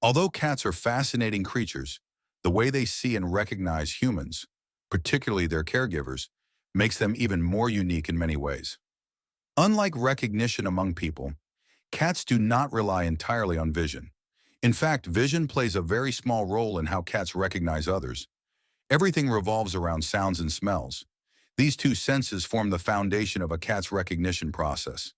Although cats are fascinating creatures, the way they see and recognize humans, particularly their caregivers, makes them even more unique in many ways. Unlike recognition among people, cats do not rely entirely on vision. In fact, vision plays a very small role in how cats recognize others. Everything revolves around sounds and smells. These two senses form the foundation of a cat's recognition process.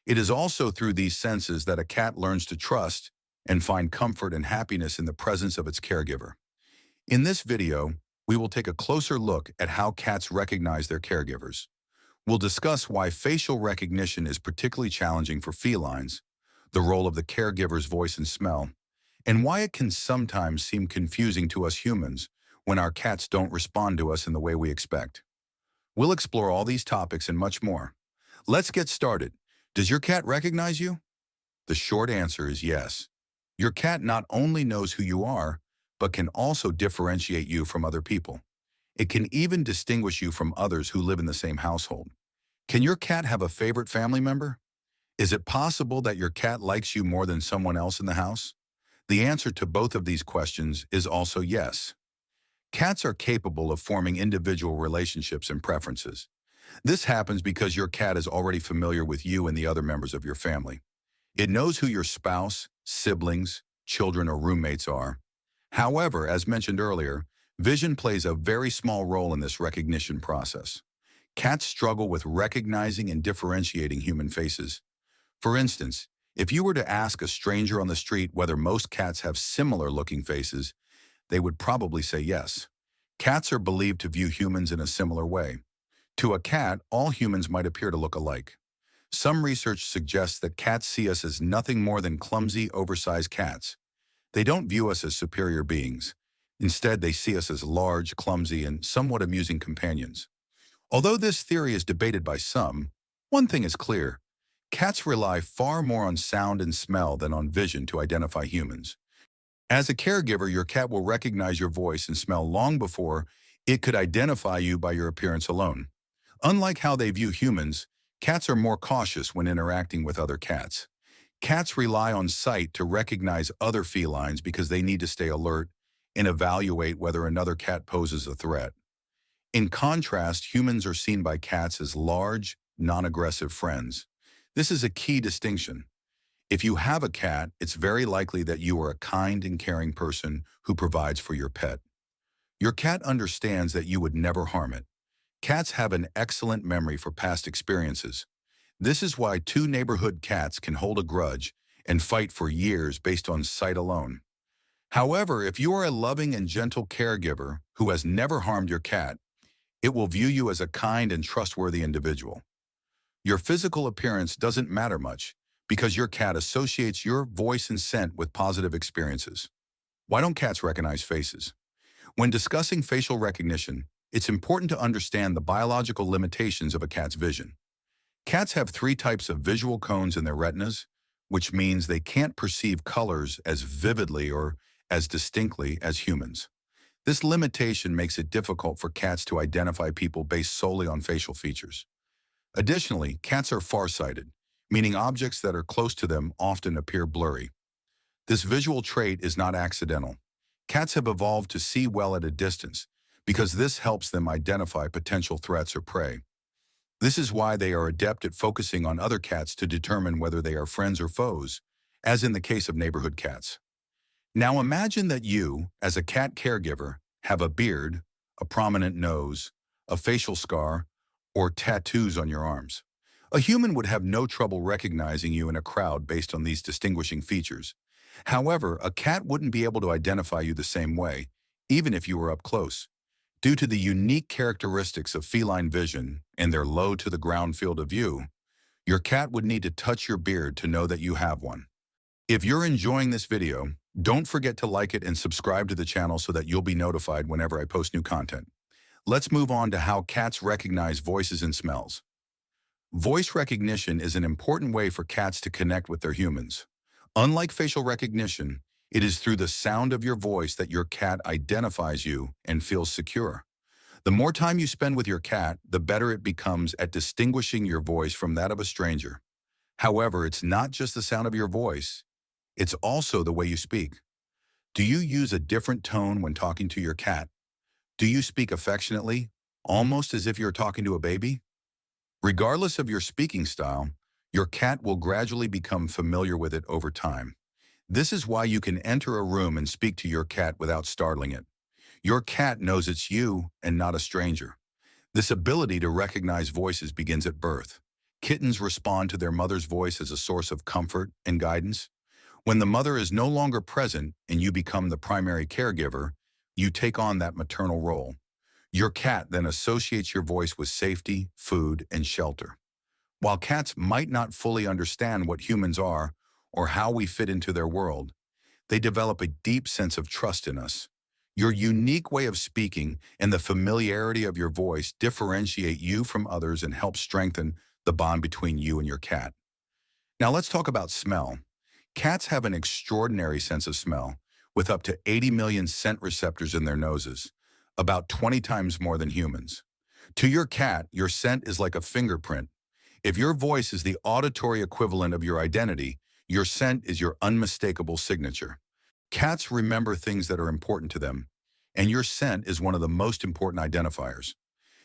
It is also through these senses that a cat learns to trust and find comfort and happiness in the presence of its caregiver. In this video, we will take a closer look at how cats recognize their caregivers. We'll discuss why facial recognition is particularly challenging for felines, the role of the caregiver's voice and smell, and why it can sometimes seem confusing to us humans when our cats don't respond to us in the way we expect. We'll explore all these topics and much more. Let's get started. Does your cat recognize you? The short answer is yes. Your cat not only knows who you are, but can also differentiate you from other people. It can even distinguish you from others who live in the same household. Can your cat have a favorite family member? Is it possible that your cat likes you more than someone else in the house? The answer to both of these questions is also yes. Cats are capable of forming individual relationships and preferences. This happens because your cat is already familiar with you and the other members of your family. It knows who your spouse, siblings, children, or roommates are. However, as mentioned earlier, vision plays a very small role in this recognition process. Cats struggle with recognizing and differentiating human faces. For instance, if you were to ask a stranger on the street whether most cats have similar-looking faces, they would probably say yes. Cats are believed to view humans in a similar way. To a cat, all humans might appear to look alike. Some research suggests that cats see us as nothing more than clumsy, oversized cats. They don't view us as superior beings. Instead, they see us as large, clumsy, and somewhat amusing companions. Although this theory is debated by some, one thing is clear. Cats rely far more on sound and smell than on vision to identify humans. As a caregiver, your cat will recognize your voice and smell long before it could identify you by your appearance alone. Unlike how they view humans, cats are more cautious when interacting with other cats. Cats rely on sight to recognize other felines because they need to stay alert and evaluate whether another cat poses a threat. In contrast, humans are seen by cats as large, non-aggressive friends. This is a key distinction. If you have a cat, it's very likely that you are a kind and caring person who provides for your pet. Your cat understands that you would never harm it. Cats have an excellent memory for past experiences. This is why two neighborhood cats can hold a grudge and fight for years based on sight alone. However, if you are a loving and gentle caregiver who has never harmed your cat, it will view you as a kind and trustworthy individual. Your physical appearance doesn't matter much because your cat associates your voice and scent with positive experiences. Why don't cats recognize faces? When discussing facial recognition, it's important to understand the biological limitations of a cat's vision. Cats have three types of visual cones in their retinas, which means they can't perceive colors as vividly or as distinctly as humans. This limitation makes it difficult for cats to identify people based solely on facial features. Additionally, cats are farsighted, meaning objects that are close to them often appear blurry. This visual trait is not accidental. Cats have evolved to see well at a distance because this helps them identify potential threats or prey. This is why they are adept at focusing on other cats to determine whether they are friends or foes, as in the case of neighborhood cats. Now imagine that you, as a cat caregiver, have a beard, a prominent nose, a facial scar, or tattoos on your arms. A human would have no trouble recognizing you in a crowd based on these distinguishing features. However, a cat wouldn't be able to identify you the same way, even if you were up close. Due to the unique characteristics of feline vision and their low-to-the-ground field of view, your cat would need to touch your beard to know that you have one. If you're enjoying this video, don't forget to like it and subscribe to the channel so that you'll be notified whenever I post new content. Let's move on to how cats recognize voices and smells. Voice recognition is an important way for cats to connect with their humans. Unlike facial recognition, it is through the sound of your voice that your cat identifies you and feels secure. The more time you spend with your cat, the better it becomes at distinguishing your voice from that of a stranger. However, it's not just the sound of your voice, it's also the way you speak. Do you use a different tone when talking to your cat? Do you speak affectionately, almost as if you're talking to a baby? Regardless of your speaking style, your cat will gradually become familiar with it over time. This is why you can enter a room and speak to your cat without startling it. Your cat knows it's you and not a stranger. This ability to recognize voices begins at birth. Kittens respond to their mother's voice as a source of comfort and guidance. When the mother is no longer present and you become the primary caregiver, you take on that maternal role. Your cat then associates your voice with safety, food, and shelter. While cats might not fully understand what humans are or how we fit into their world, they develop a deep sense of trust in us. Your unique way of speaking and the familiarity of your voice differentiate you from others and help strengthen the bond between you and your cat. Now let's talk about smell. Cats have an extraordinary sense of smell, with up to 80 million scent receptors in their noses, about 20 times more than humans. To your cat, your scent is like a fingerprint. If your voice is the auditory equivalent of your identity, your scent is your unmistakable signature. Cats remember things that are important to them, and your scent is one of the most important identifiers.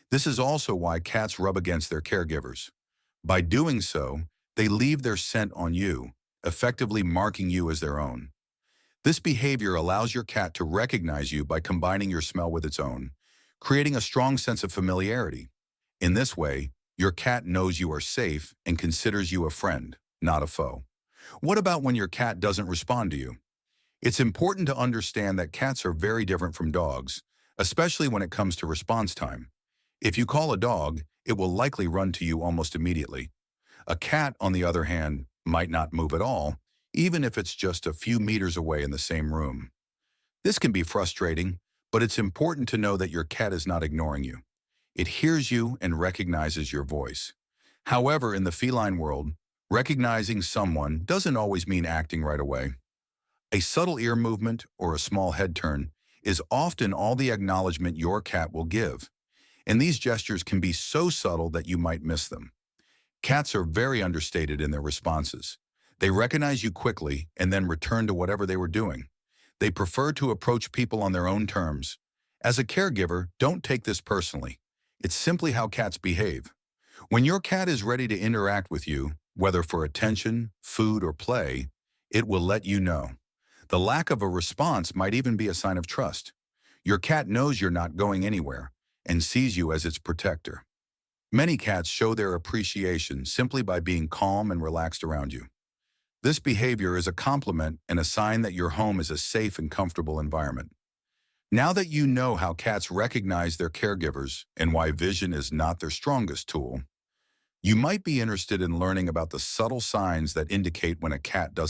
This is also why cats rub against their caregivers. By doing so, they leave their scent on you, effectively marking you as their own. This behavior allows your cat to recognize you by combining your smell with its own, creating a strong sense of familiarity. In this way, your cat knows you are safe and considers you a friend, not a foe. What about when your cat doesn't respond to you? It's important to understand that cats are very different from dogs, especially when it comes to response time. If you call a dog, it will likely run to you almost immediately. A cat, on the other hand, might not move at all, even if it's just a few meters away in the same room. This can be frustrating, but it's important to know that your cat is not ignoring you. It hears you and recognizes your voice. However, in the feline world, recognizing someone doesn't always mean acting right away. A subtle ear movement or a small head turn is often all the acknowledgement your cat will give, and these gestures can be so subtle that you might miss them. Cats are very understated in their responses. They recognize you quickly and then return to whatever they were doing. They prefer to approach people on their own terms. As a caregiver, don't take this personally. It's simply how cats behave. When your cat is ready to interact with you, whether for attention, food, or play, it will let you know. The lack of a response might even be a sign of trust. Your cat knows you're not going anywhere and sees you as its protector. Many cats show their appreciation simply by being calm and relaxed around you. This behavior is a compliment and a sign that your home is a safe and comfortable environment. Now that you know how cats recognize their caregivers and why vision is not their strongest tool, you might be interested in learning about the subtle signs that indicate when a cat doesn't